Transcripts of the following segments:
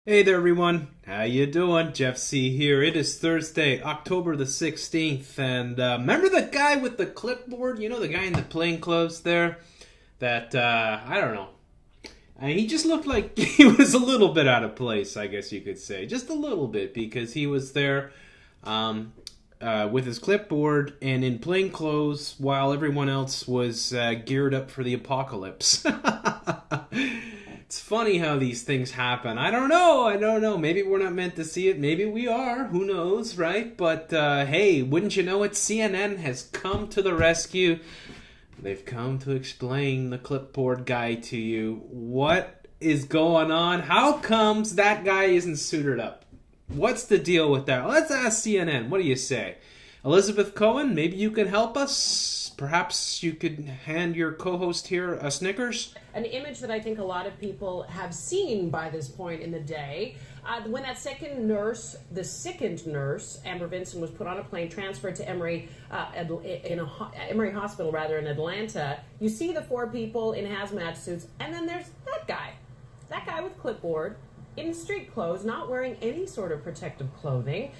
Hey there, everyone. How you doing? Jeff C here. It is Thursday, October the 16th, and remember the guy with the clipboard? You know, the guy in the plain clothes there? That, I don't know. He just looked like he was a little bit out of place, I guess you could say. Just a little bit, because he was there with his clipboard and in plain clothes while everyone else was geared up for the apocalypse. It's funny how these things happen. I don't know. Maybe we're not meant to see it. Maybe we are. Who knows, right? But hey, wouldn't you know it? CNN has come to the rescue. They've come to explain the clipboard guy to you. What is going on? How comes that guy isn't suited up? What's the deal with that? Let's ask CNN. What do you say? Elizabeth Cohen, maybe you can help us? Perhaps you could hand your co-host here a Snickers? An image that I think a lot of people have seen by this point in the day. When that second nurse, the sickened nurse, Amber Vinson, was put on a plane, transferred to Emory Hospital, in Atlanta, you see the four people in hazmat suits, and then there's that guy with clipboard, in street clothes, not wearing any sort of protective clothing.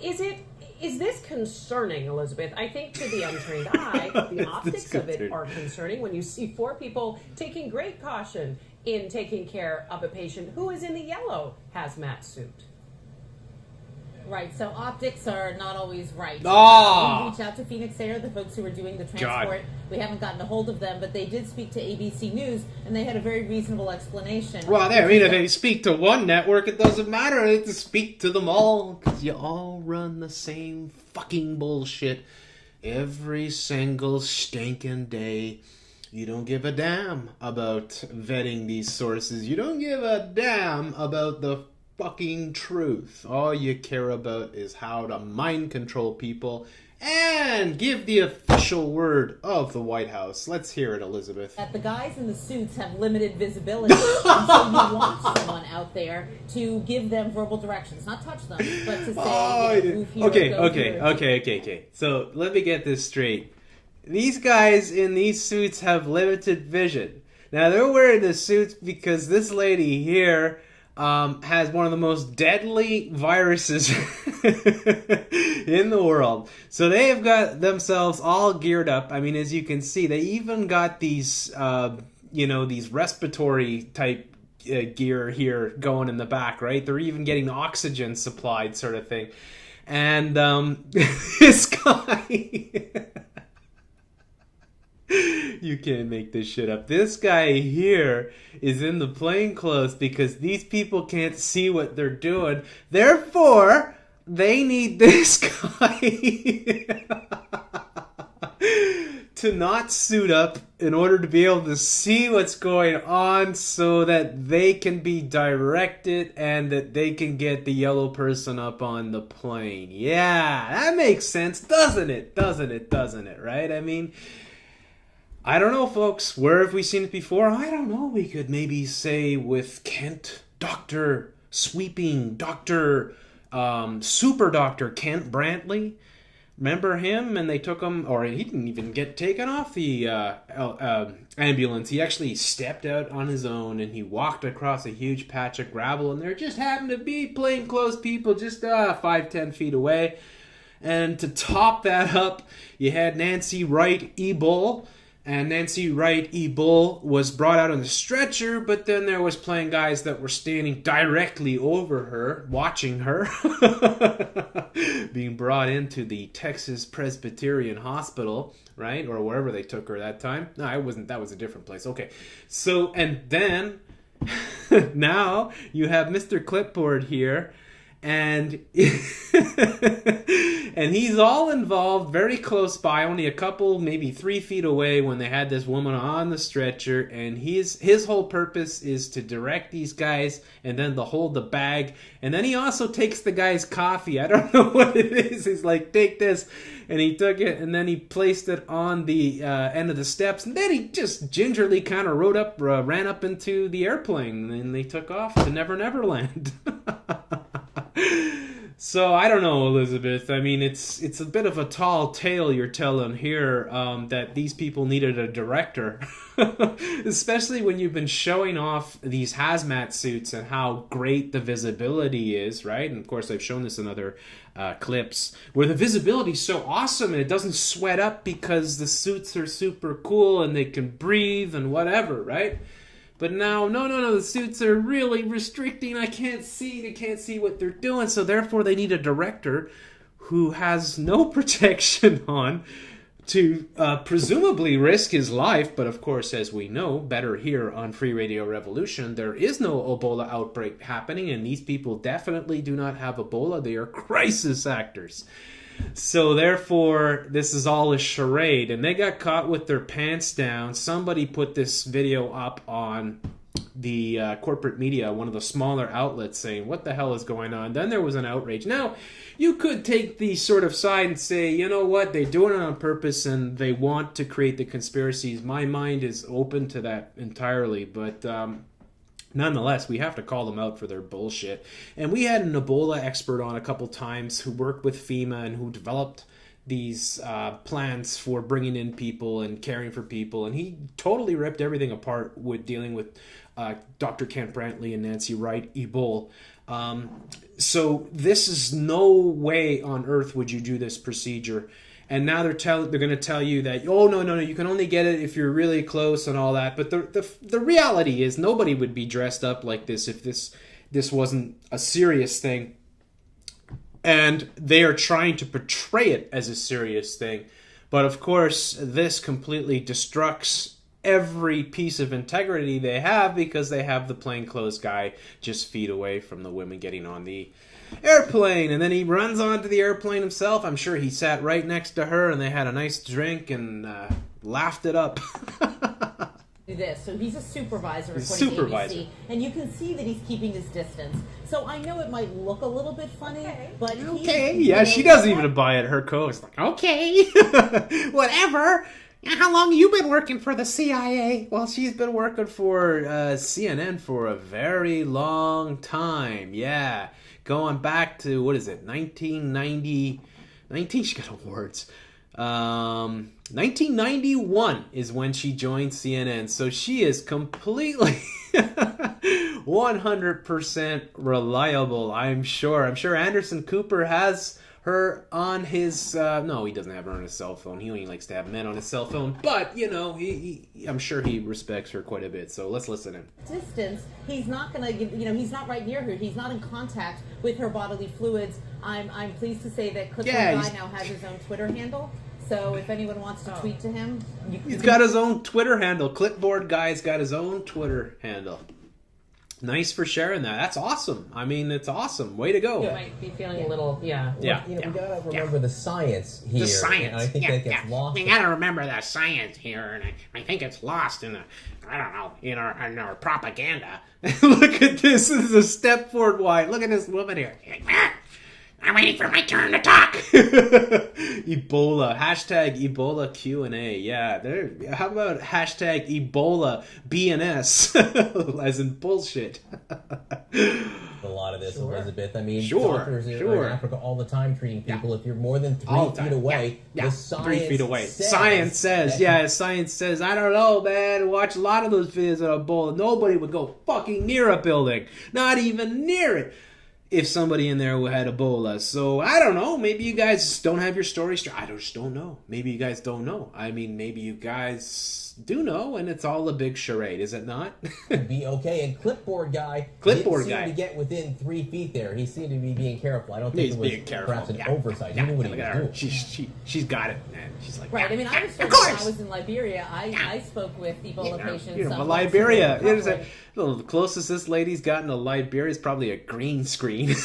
Is this concerning, Elizabeth? I think to the untrained eye, the optics of it are concerning when you see four people taking great caution in taking care of a patient who is in the yellow hazmat suit. Right, so optics are not always right. Oh! We reached out to Phoenix Air, the folks who were doing the transport. God. We haven't gotten a hold of them, but they did speak to ABC News, and they had a very reasonable explanation. Well, if they speak to one network, it doesn't matter. They have to speak to them all, because you all run the same fucking bullshit every single stinking day. You don't give a damn about vetting these sources. You don't give a damn about the fucking truth. All you care about is how to mind control people and give the official word of the White House. Let's hear it, Elizabeth. That the guys in the suits have limited visibility, and so you want someone out there to give them verbal directions, not touch them, but to say, move here, Okay. So let me get this straight. These guys in these suits have limited vision. Now they're wearing the suits because this lady here has one of the most deadly viruses in the world. So they have got themselves all geared up. I mean, as you can see, they even got these, these respiratory type gear here going in the back, right? They're even getting oxygen supplied sort of thing. And this guy... You can't make this shit up. This guy here is in the plain clothes because these people can't see what they're doing. Therefore, they need this guy to not suit up in order to be able to see what's going on so that they can be directed and that they can get the yellow person up on the plane. Yeah, that makes sense, doesn't it? Doesn't it, right? I mean... I don't know, folks. Where have we seen it before? I don't know. We could maybe say with Kent, Dr. Sweeping, Super Doctor Kent Brantley. Remember him? And they took him, or he didn't even get taken off the ambulance. He actually stepped out on his own and he walked across a huge patch of gravel, and there just happened to be plainclothes people just 5-10 feet away. And to top that up, you had Nancy Wright Ebola. And Nancy Wright Ebola was brought out on the stretcher, but then there was plain guys that were standing directly over her, watching her, being brought into the Texas Presbyterian Hospital, right? Or wherever they took her that time. No, it wasn't. That was a different place. Okay. So, and then, now you have Mr. Clipboard here, and and he's all involved very close by, only a couple, maybe 3 feet away when they had this woman on the stretcher, and his whole purpose is to direct these guys and then to hold the bag, and then he also takes the guy's coffee. I don't know what it is. He's like, take this, and he took it and then he placed it on the end of the steps, and then he just gingerly kind of ran up into the airplane, and they took off to Never Never Land. So I don't know, Elizabeth. I mean, it's a bit of a tall tale you're telling here, that these people needed a director, especially when you've been showing off these hazmat suits and how great the visibility is, right? And of course, I've shown this in other clips where the visibility is so awesome and it doesn't sweat up because the suits are super cool and they can breathe and whatever, right? But now, no, the suits are really restricting. They can't see what they're doing. So therefore they need a director who has no protection on to presumably risk his life. But of course, as we know, better here on Free Radio Revolution, there is no Ebola outbreak happening. And these people definitely do not have Ebola. They are crisis actors. So therefore, this is all a charade, and they got caught with their pants down. Somebody put this video up on the corporate media, one of the smaller outlets, saying, what the hell is going on? Then there was an outrage. Now, you could take the sort of side and say, you know what, they're doing it on purpose and they want to create the conspiracies. My mind is open to that entirely, but nonetheless, we have to call them out for their bullshit. And we had an Ebola expert on a couple times who worked with FEMA and who developed these plans for bringing in people and caring for people. And he totally ripped everything apart with dealing with Dr. Kent Brantley and Nancy Wright, Ebola. So this is no way on earth would you do this procedure. And now they're going to tell you that, oh, no, you can only get it if you're really close and all that. But the reality is nobody would be dressed up like this if this wasn't a serious thing. And they are trying to portray it as a serious thing. But of course, this completely destructs every piece of integrity they have because they have the plainclothes guy just feet away from the women getting on the airplane, and then he runs onto the airplane himself. I'm sure he sat right next to her and they had a nice drink and laughed it up. Do this. So he's a supervisor He's according supervisor. to ABC, and you can see that he's keeping his distance. So I know it might look a little bit funny, but She doesn't even buy it. Her co-is like, okay, whatever. How long you been working for the CIA? Well, she's been working for CNN for a very long time. Yeah. Going back to, 1990, she got awards. 1991 is when she joined CNN. So she is completely 100% reliable, I'm sure. I'm sure Anderson Cooper has her on his no, he doesn't have her on his cell phone. He only likes to have men on his cell phone, but I'm sure he respects her quite a bit. So let's listen in. Distance, he's not gonna give, he's not right near her, he's not in contact with her bodily fluids. I'm pleased to say that Clipboard Guy now has his own Twitter handle, so if anyone wants to tweet to him, he's got his own Twitter handle. Clipboard Guy's got his own Twitter handle. Nice for sharing that. That's awesome. I mean, it's awesome. Way to go. You might be feeling a little, We gotta remember the science here. The science. And I think that gets lost. We gotta remember the science here, and I think it's lost in in our propaganda. Look at this. This is a step forward wide. Look at this woman here. I'm waiting for my turn to talk. Ebola. Hashtag Ebola Q&A. Yeah. How about hashtag Ebola BNS? As in bullshit. A lot of this, Elizabeth. I mean, Sure. doctors are in Africa all the time treating people. If you're more than 3 feet away, the science 3 feet away. says Science says, I don't know, man. Watch a lot of those videos of Ebola. Nobody would go fucking near a building. Not even near it. If somebody in there had Ebola. So, I don't know. Maybe you guys don't have your story straight. I just don't know. Maybe you guys don't know. I mean, maybe you guys do know, and it's all a big charade, is it not? Could be okay. And Clipboard Guy didn't seem to get within 3 feet there. He seemed to be being careful. I don't think it was perhaps an oversight. He knew what he was doing. She's got it, man. She's like, right. I mean, I was told when I was in Liberia, I spoke with Ebola patients. But Liberia, the closest this lady's gotten to Liberia is probably a green screen.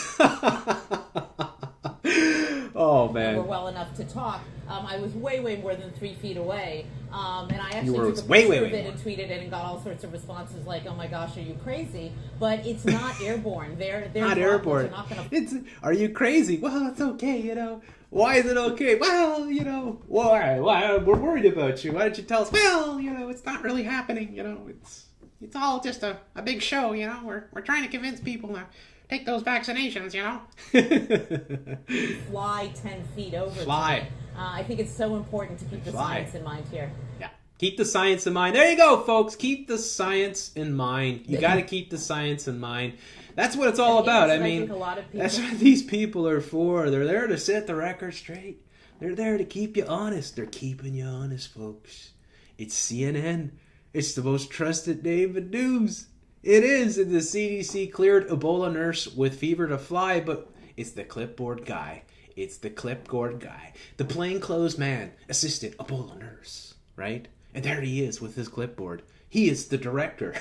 Oh, man. We're well enough to talk. I was way more than 3 feet away. And I actually took a way picture of it and tweeted it and got all sorts of responses like, oh my gosh, are you crazy? But it's not airborne. They're not airborne. Gonna... Are you crazy? Well, it's okay, Why is it okay? Well, why? We're worried about you. Why don't you tell us? Well, it's not really happening, It's all just a big show, We're trying to convince people now. take those vaccinations, you know. Fly 10 feet over. Fly. I think it's so important to keep the science in mind here. Yeah. Keep the science in mind. There you go, folks. Keep the science in mind. You got to keep the science in mind. That's what it's all about. I mean, a lot of people... that's what these people are for. They're there to set the record straight. They're there to keep you honest. They're keeping you honest, folks. It's CNN. It's the most trusted name in news. It is. And the CDC cleared Ebola nurse with fever to fly, but it's the clipboard guy. It's the clipboard guy. The plainclothes man assisted Ebola nurse, right? And there he is with his clipboard. He is the director.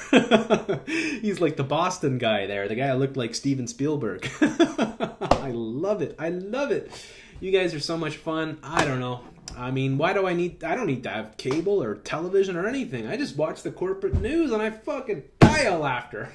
He's like the Boston guy there. The guy who looked like Steven Spielberg. I love it. I love it. You guys are so much fun. I don't know. I mean, I don't need to have cable or television or anything. I just watch the corporate news and I fucking die of laughter.